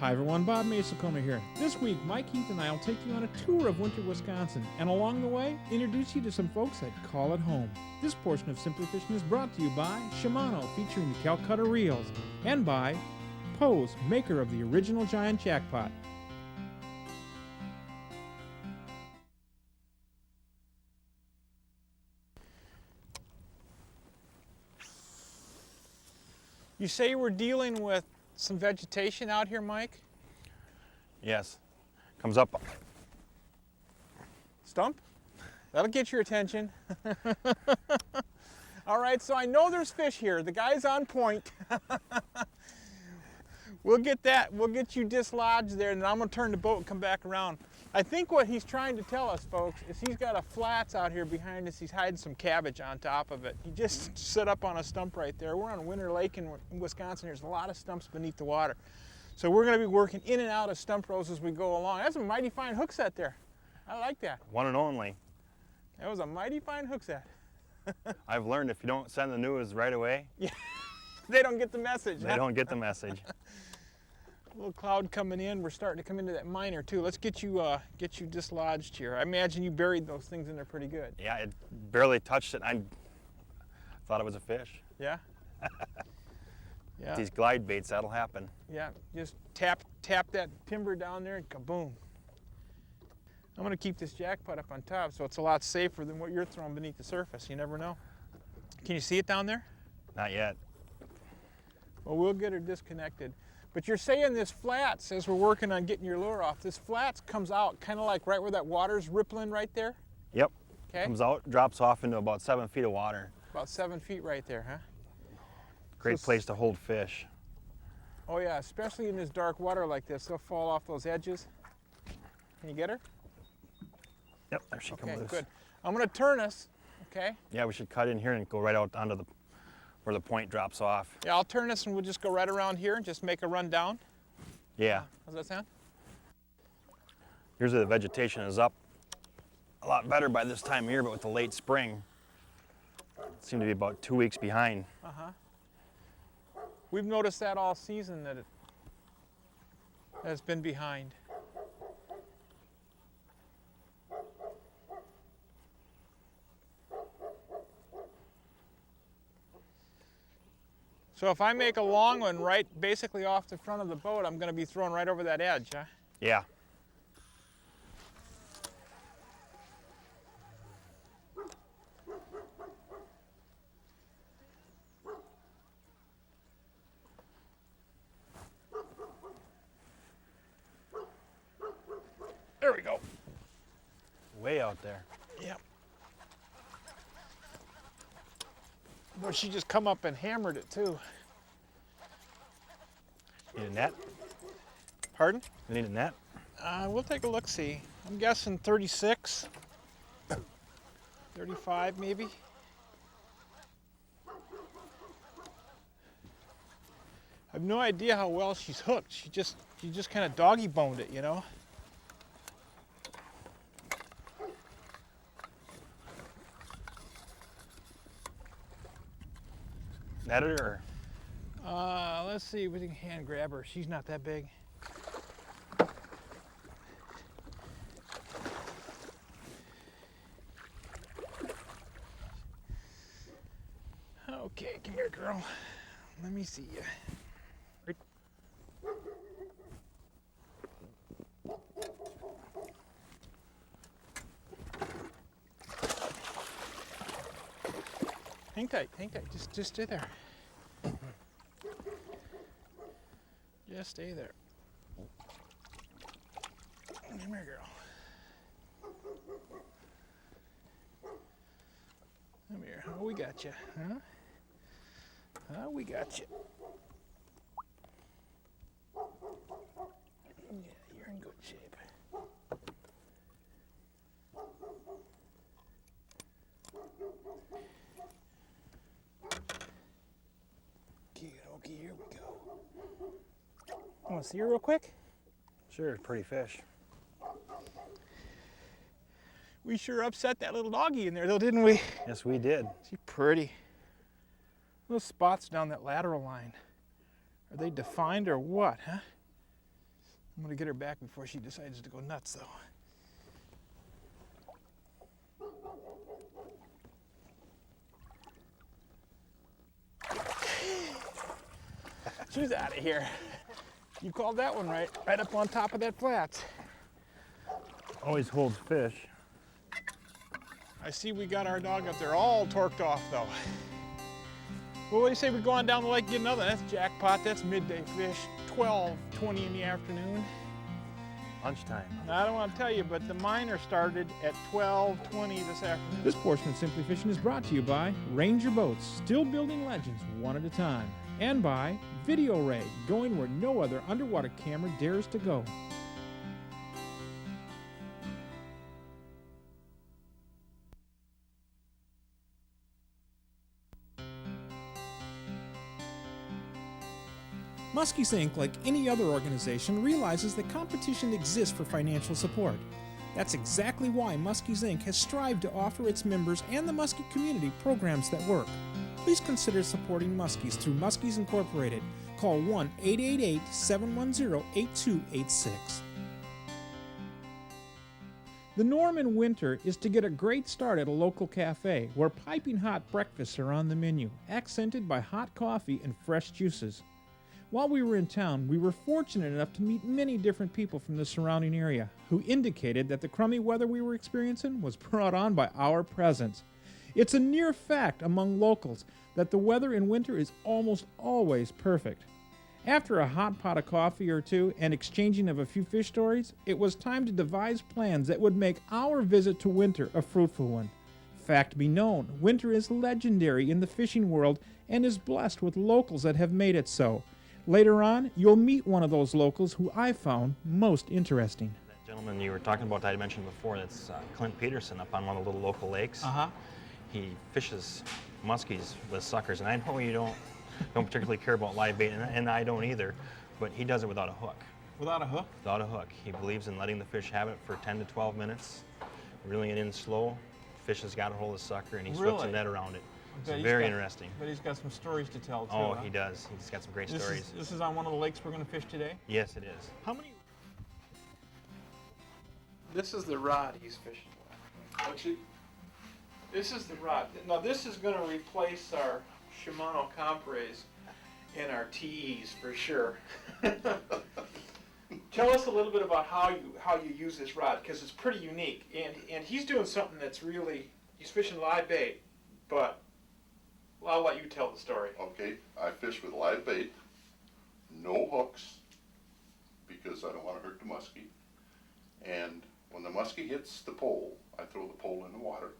Hi everyone, Bob Mehsikomer here. This week, Mike, Heath, and I will take you on a tour of winter Wisconsin, and along the way, introduce you to some folks that call it home. This portion of Simply Fishing is brought to you by Shimano, featuring the Calcutta Reels, and by Pose, maker of the original giant jackpot. You say we're dealing with some vegetation out here, Mike? Yes. Comes up. Stump? That'll get your attention. All right, so I know there's fish here. The guy's on point. We'll get that. We'll get you dislodged there, and then I'm going to turn the boat and come back around. I think what he's trying to tell us, folks, is he's got a flats out here behind us. He's hiding some cabbage on top of it. He just set up on a stump right there. We're on Winter Lake in Wisconsin. There's a lot of stumps beneath the water. So we're going to be working in and out of stump rows as we go along. That's a mighty fine hook set there. I like that. One and only. That was a mighty fine hook set. I've learned if you don't send the news right away, yeah, they don't get the message. They don't get the message. A little cloud coming in. We're starting to come into that minor too. Let's get you dislodged here. I imagine you buried those things in there pretty good. Yeah, it barely touched it. I thought it was a fish. Yeah. Yeah. These glide baits, that'll happen. Yeah. Just tap that timber down there and kaboom. I'm going to keep this jackpot up on top so it's a lot safer than what you're throwing beneath the surface. You never know. Can you see it down there? Not yet. Well, we'll get her disconnected. But you're saying this flats, as we're working on getting your lure off, this flats comes out kind of like right where that water's rippling right there? Yep. Okay. Comes out, drops off into about 7 feet of water. About 7 feet right there, huh? Great place to hold fish. Oh yeah, especially in this dark water like this. They'll fall off those edges. Can you get her? Yep, there she comes loose. Okay, good. I'm going to turn us, okay? Yeah, we should cut in here and go right out onto where the point drops off. Yeah, I'll turn us and we'll just go right around here and just make a run down. Yeah. How's that sound? Usually the vegetation is up a lot better by this time of year, but with the late spring, it seemed to be about 2 weeks behind. Uh-huh. We've noticed that all season that it has been behind. So if I make a long one right basically off the front of the boat, I'm going to be throwing right over that edge, huh? Yeah. There we go. Way out there. Yep. Boy, she just come up and hammered it too. Need a net? Pardon? You need a net? We'll take a look-see. I'm guessing 36, 35 maybe. I have no idea how well she's hooked. She just kind of doggy-boned it, you know? Netted or? Let's see if we can hand grab her. She's not that big. Okay, come here, girl. Let me see you. Right. Hang tight, just stay there. Just stay there. Come here, girl. Come here. Oh, we got you, huh? Oh, we got you. Yeah, you're in good shape. Okay, here we go. Want to see her real quick? Sure, pretty fish. We sure upset that little doggy in there though, didn't we? Yes, we did. She's pretty. Those spots down that lateral line, are they defined or what, huh? I'm gonna get her back before she decides to go nuts though. She's out of here. You called that one right up on top of that flats. Always holds fish. I see we got our dog up there all torqued off though. Well, what do you say we go on down the lake and get another? That's jackpot, that's midday fish, 12:20 in the afternoon. Lunchtime. Now, I don't want to tell you, but the minor started at 12:20 this afternoon. This portion of Simply Fishing is brought to you by Ranger Boats, still building legends one at a time, and by Video Ray, going where no other underwater camera dares to go. Musky Inc., like any other organization, realizes that competition exists for financial support. That's exactly why Muskies Inc. has strived to offer its members and the Muskie community programs that work. Please consider supporting Muskies through Muskies Incorporated. Call 1-888-710-8286. The norm in winter is to get a great start at a local cafe where piping hot breakfasts are on the menu, accented by hot coffee and fresh juices. While we were in town, we were fortunate enough to meet many different people from the surrounding area who indicated that the crummy weather we were experiencing was brought on by our presence. It's a near fact among locals that the weather in winter is almost always perfect. After a hot pot of coffee or two and exchanging of a few fish stories, it was time to devise plans that would make our visit to winter a fruitful one. Fact be known, winter is legendary in the fishing world and is blessed with locals that have made it so. Later on, you'll meet one of those locals who I found most interesting. That gentleman you were talking about that I mentioned before, that's Clint Peterson up on one of the little local lakes. He fishes muskies with suckers, and I know you don't particularly care about live bait, and I don't either, but he does it without a hook. Without a hook? Without a hook. He believes in letting the fish have it for 10 to 12 minutes, reeling it in slow. Fish has got a hold of the sucker, and he slips a net around it. It's very interesting. But he's got some stories to tell too. Oh, he does. He's got some great stories. This is on one of the lakes we're going to fish today? Yes, it is. How many? This is the rod he's fishing with. Actually, this is the rod. Now this is going to replace our Shimano Compres and our TEs for sure. Tell us a little bit about how you use this rod, because it's pretty unique. And he's doing something that's really, he's fishing live bait, but I'll let you tell the story. Okay, I fish with live bait, no hooks, because I don't want to hurt the muskie. And when the muskie hits the pole, I throw the pole in the water.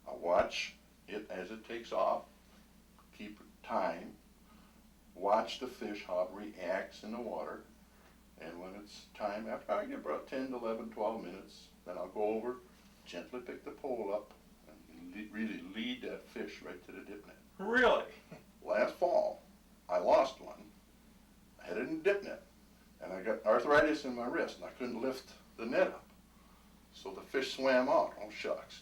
I watch it as it takes off, keep time, watch the fish, how it reacts in the water. And when it's time, after I get about 10 to 11, 12 minutes, then I'll go over, gently pick the pole up, and really lead that fish right to the dip net. Really? Last fall, I lost one. I had it in dip net, and I got arthritis in my wrist, and I couldn't lift the net up. So the fish swam out. Oh, shucks.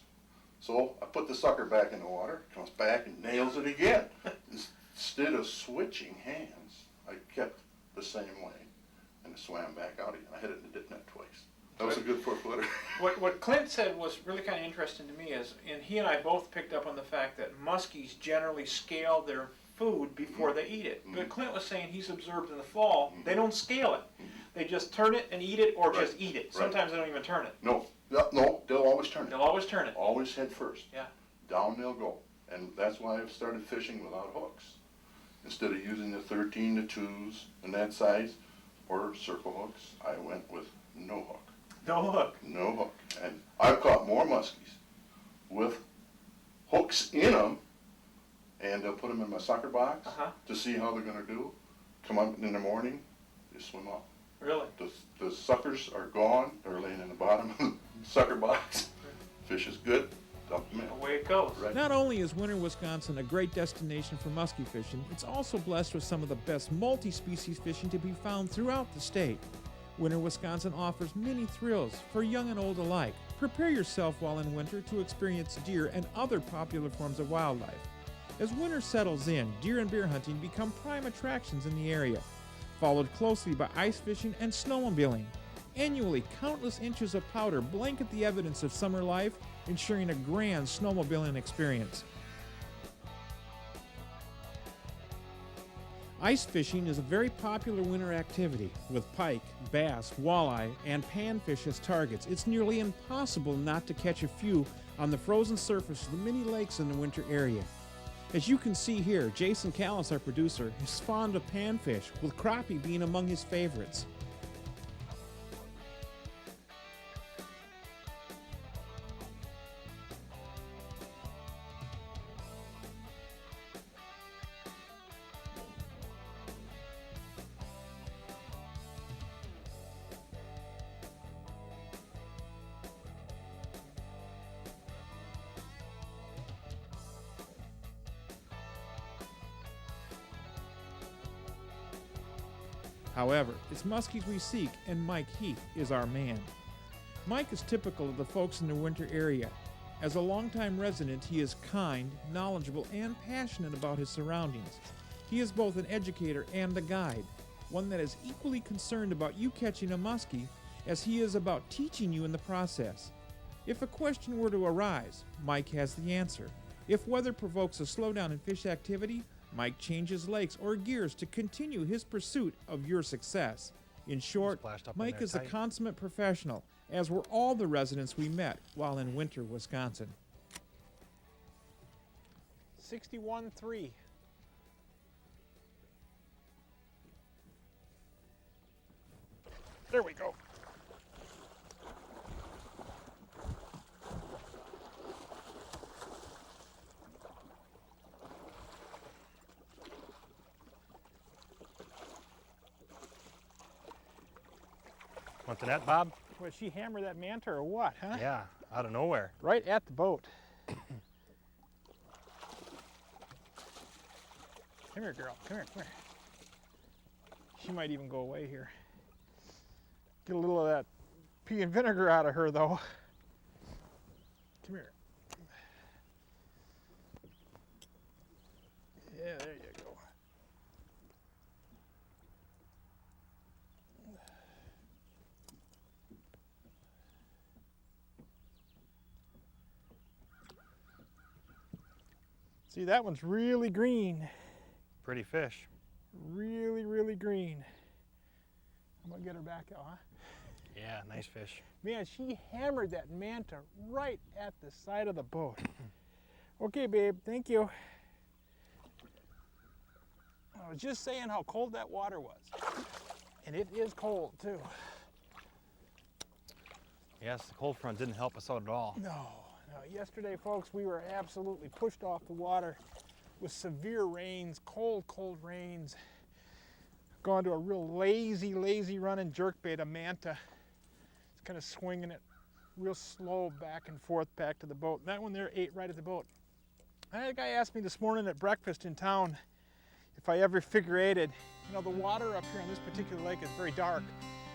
So I put the sucker back in the water, comes back and nails it again. Instead of switching hands, I kept the same way, and it swam back out again. I hit it in the dip net twice. That was a good 4-footer. What Clint said was really kind of interesting to me is, and he and I both picked up on the fact that muskies generally scale their food before they eat it. But Clint was saying he's observed in the fall, they don't scale it. They just turn it and eat it, or just eat it. Sometimes they don't even turn it. No, they'll always turn it. They'll always turn it. Always head first. Yeah. Down they'll go. And that's why I've started fishing without hooks. Instead of using the 13 to 2s and that size, or circle hooks, I went with no hook. No hook. No hook. And I've caught more muskies with hooks in them, and I'll put them in my sucker box to see how they're going to do. Come up in the morning, they swim off. Really? The suckers are gone. They're laying in the bottom of the sucker box. Fish is good. Dump them in. Away it goes. Right. Not only is winter Wisconsin a great destination for muskie fishing, it's also blessed with some of the best multi-species fishing to be found throughout the state. Winter Wisconsin offers many thrills for young and old alike. Prepare yourself while in winter to experience deer and other popular forms of wildlife. As winter settles in, deer and bear hunting become prime attractions in the area, followed closely by ice fishing and snowmobiling. Annually, countless inches of powder blanket the evidence of summer life, ensuring a grand snowmobiling experience. Ice fishing is a very popular winter activity. With pike, bass, walleye, and panfish as targets, it's nearly impossible not to catch a few on the frozen surface of the many lakes in the winter area. As you can see here, Jason Callis, our producer, is fond of panfish, with crappie being among his favorites. However, it's muskies we seek, and Mike Heath is our man. Mike is typical of the folks in the winter area. As a longtime resident, he is kind, knowledgeable, and passionate about his surroundings. He is both an educator and a guide, one that is equally concerned about you catching a muskie as he is about teaching you in the process. If a question were to arise, Mike has the answer. If weather provokes a slowdown in fish activity, Mike changes lakes or gears to continue his pursuit of your success. In short, Mike is a consummate professional, as were all the residents we met while in winter Wisconsin. 61-3. There we go. Want the net, Bob? Was she hammer that manta or what, huh? Yeah, out of nowhere. Right at the boat. Come here, girl. Come here, come here. She might even go away here. Get a little of that pea and vinegar out of her, though. Come here. Yeah, there you go. See, that one's really green. Pretty fish. Really, really green. I'm gonna get her back out, huh? Yeah, nice fish. Man, she hammered that manta right at the side of the boat. Okay, babe, thank you. I was just saying how cold that water was. And it is cold, too. Yes, the cold front didn't help us out at all. No. Yesterday, folks, we were absolutely pushed off the water with severe rains, cold rains. Gone to a real lazy running jerkbait, a manta. It's kind of swinging it real slow back and forth back to the boat. And that one there ate right at the boat. And that guy asked me this morning at breakfast in town if I ever figure eighted. You know, the water up here on this particular lake is very dark.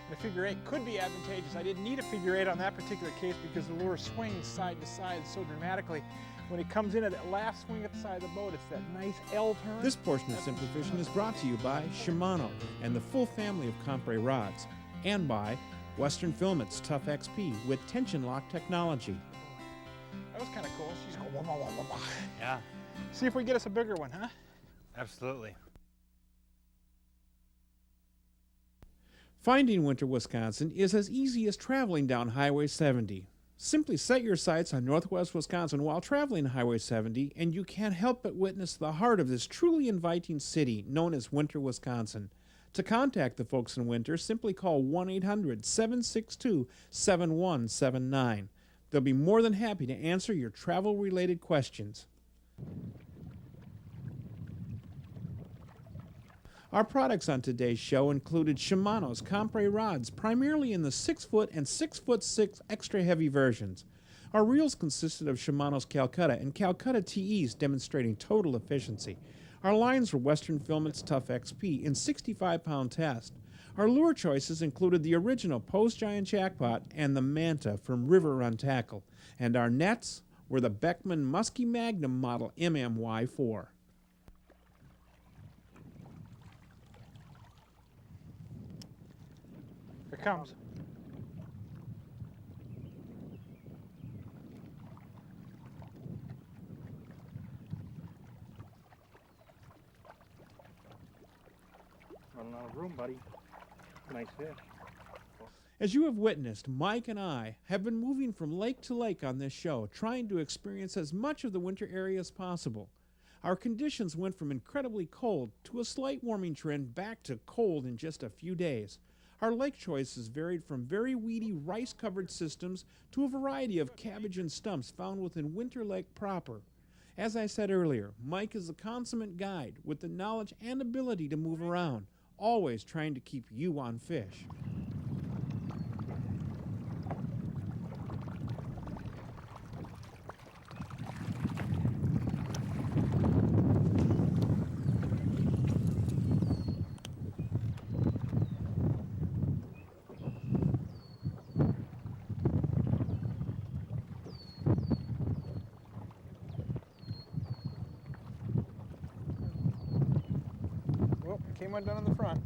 And a figure eight could be advantageous. I didn't need a figure eight on that particular case because the lure swings side to side so dramatically. When it comes in at that last swing at the side of the boat, it's that nice L turn. This portion of Simply Fishing is brought to you by Shimano and the full family of Compre rods, and by Western Filament's Tough XP with tension lock technology. That was kind of cool. She's going, wah, wah, wah, wah. Yeah. See if we get us a bigger one, huh? Absolutely. Finding winter Wisconsin is as easy as traveling down Highway 70. Simply set your sights on northwest Wisconsin while traveling Highway 70, and you can't help but witness the heart of this truly inviting city known as Winter Wisconsin. To contact the folks in Winter, simply call 1-800-762-7179. They'll be more than happy to answer your travel-related questions. Our products on today's show included Shimano's Compre rods, primarily in the 6-foot and 6'6" extra heavy versions. Our reels consisted of Shimano's Calcutta and Calcutta TEs, demonstrating total efficiency. Our lines were Western Filament's Tough XP in 65-pound test. Our lure choices included the original Post Giant Jackpot and the Manta from River Run Tackle. And our nets were the Beckman Musky Magnum model MMY4. Here it comes. Running out of room, buddy. Nice fish. As you have witnessed, Mike and I have been moving from lake to lake on this show, trying to experience as much of the winter area as possible. Our conditions went from incredibly cold to a slight warming trend back to cold in just a few days. Our lake choices varied from very weedy rice-covered systems to a variety of cabbage and stumps found within Winter Lake proper. As I said earlier, Mike is a consummate guide with the knowledge and ability to move around, always trying to keep you on fish. Well, came undone in the front.